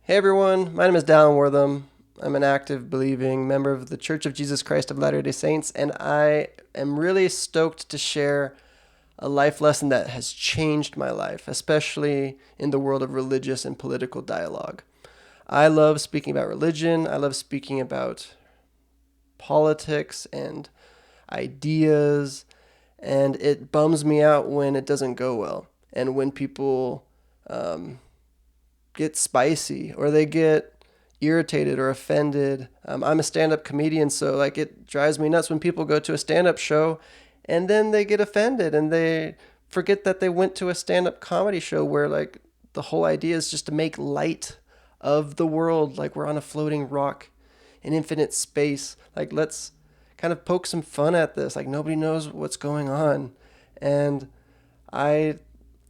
Hey everyone, my name is Dallin Wortham. I'm an active, believing member of the Church of Jesus Christ of Latter-day Saints, and I am really stoked to share a life lesson that has changed my life, especially in the world of religious and political dialogue. I love speaking about religion, I love speaking about politics and ideas, and it bums me out when it doesn't go well and when people um, get spicy or they get irritated or offended. I'm a stand-up comedian, so like it drives me nuts when people go to a stand-up show and then they get offended and they forget that they went to a stand-up comedy show where like the whole idea is just to make light of the world, like we're on a floating rock in infinite space. Like let's kind of poke some fun at this. Like nobody knows what's going on. And I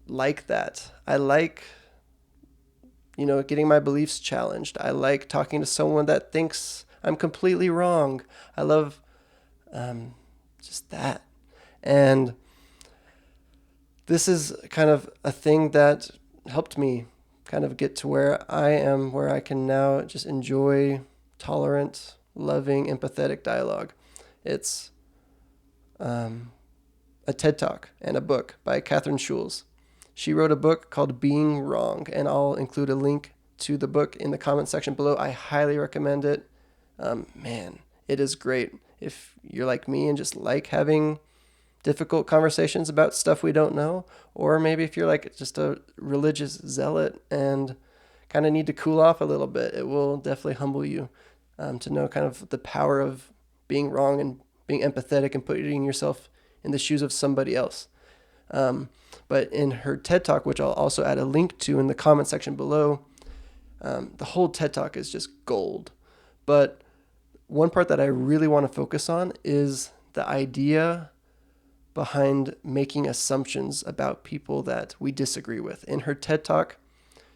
like that. I like getting my beliefs challenged. I like talking to someone that thinks I'm completely wrong. I love just that. And this is kind of a thing that helped me kind of get to where I am, where I can now just enjoy tolerant, loving, empathetic dialogue. It's a TED Talk and a book by Kathryn Shulz. She wrote a book called Being Wrong, and I'll include a link to the book in the comment section below. I highly recommend it. Man, it is great. If you're like me and just like having difficult conversations about stuff we don't know, or maybe if you're like just a religious zealot and kind of need to cool off a little bit, it will definitely humble you to know kind of the power of being wrong and being empathetic and putting yourself in the shoes of somebody else. But in her TED Talk, which I'll also add a link to in the comment section below, the whole TED Talk is just gold. But one part that I really want to focus on is the idea behind making assumptions about people that we disagree with. In her TED Talk,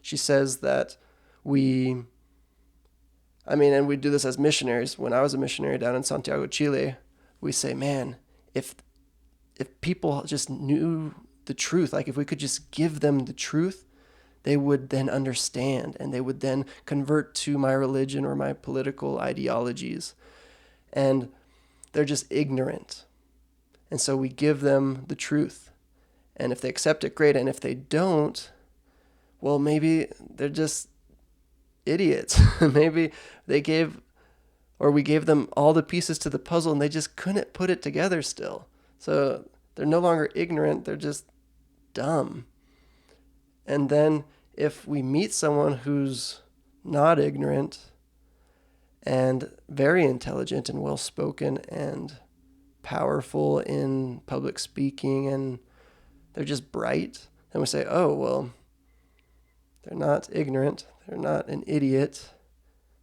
she says that and we do this as missionaries. When I was a missionary down in Santiago, Chile, we say, man, if people just knew the truth, like if we could just give them the truth, they would then understand and they would then convert to my religion or my political ideologies. And they're just ignorant. And so we give them the truth. And if they accept it, great. And if they don't, well, maybe they're just idiots. Maybe we gave them all the pieces to the puzzle and they just couldn't put it together still. So they're no longer ignorant, they're just dumb. And then if we meet someone who's not ignorant and very intelligent and well spoken and powerful in public speaking and they're just bright, then we say, oh, well, they're not ignorant, they're not an idiot,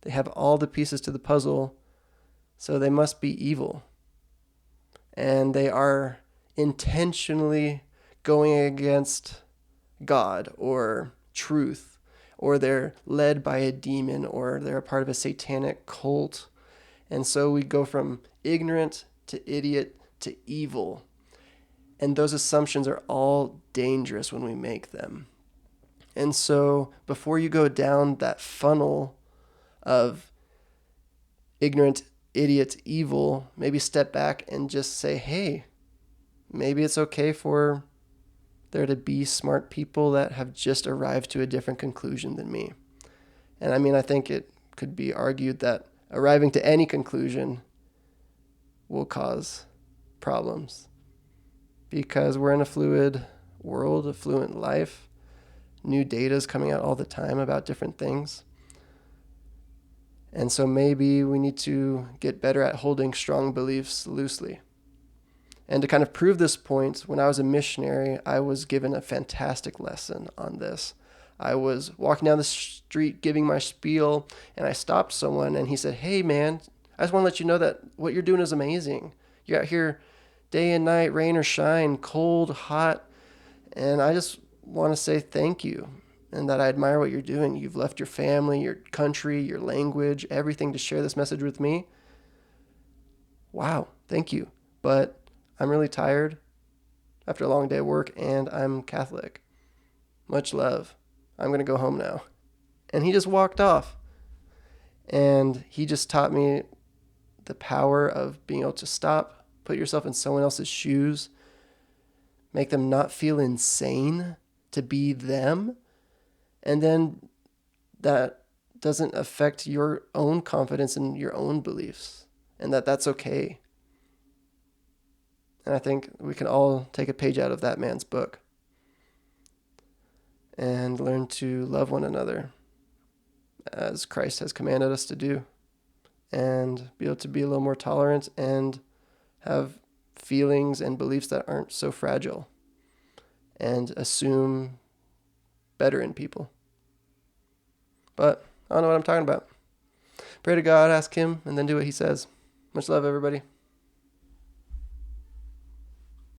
they have all the pieces to the puzzle, so they must be evil. And they are intentionally going against God or truth, or they're led by a demon, or they're a part of a satanic cult. And so we go from ignorant to idiot to evil. And those assumptions are all dangerous when we make them. And so before you go down that funnel of ignorant, idiot, evil, maybe step back and just say, hey, maybe it's okay for there to be smart people that have just arrived to a different conclusion than me. And I think it could be argued that arriving to any conclusion will cause problems because we're in a fluid world, a fluent life. New data is coming out all the time about different things. And so maybe we need to get better at holding strong beliefs loosely. And to kind of prove this point, when I was a missionary, I was given a fantastic lesson on this. I was walking down the street giving my spiel, and I stopped someone, and he said, hey, man, I just want to let you know that what you're doing is amazing. You're out here day and night, rain or shine, cold, hot, and I just want to say thank you and that I admire what you're doing. You've left your family, your country, your language, everything to share this message with me. Wow, thank you. But I'm really tired after a long day of work and I'm Catholic. Much love. I'm going to go home now. And he just walked off. And he just taught me the power of being able to stop, put yourself in someone else's shoes, make them not feel insane to be them. And then that doesn't affect your own confidence in your own beliefs, and that's okay. And I think we can all take a page out of that man's book and learn to love one another as Christ has commanded us to do, and be able to be a little more tolerant and have feelings and beliefs that aren't so fragile, and assume better in people. But I don't know what I'm talking about. Pray to God, ask him, and then do what he says. Much love, everybody.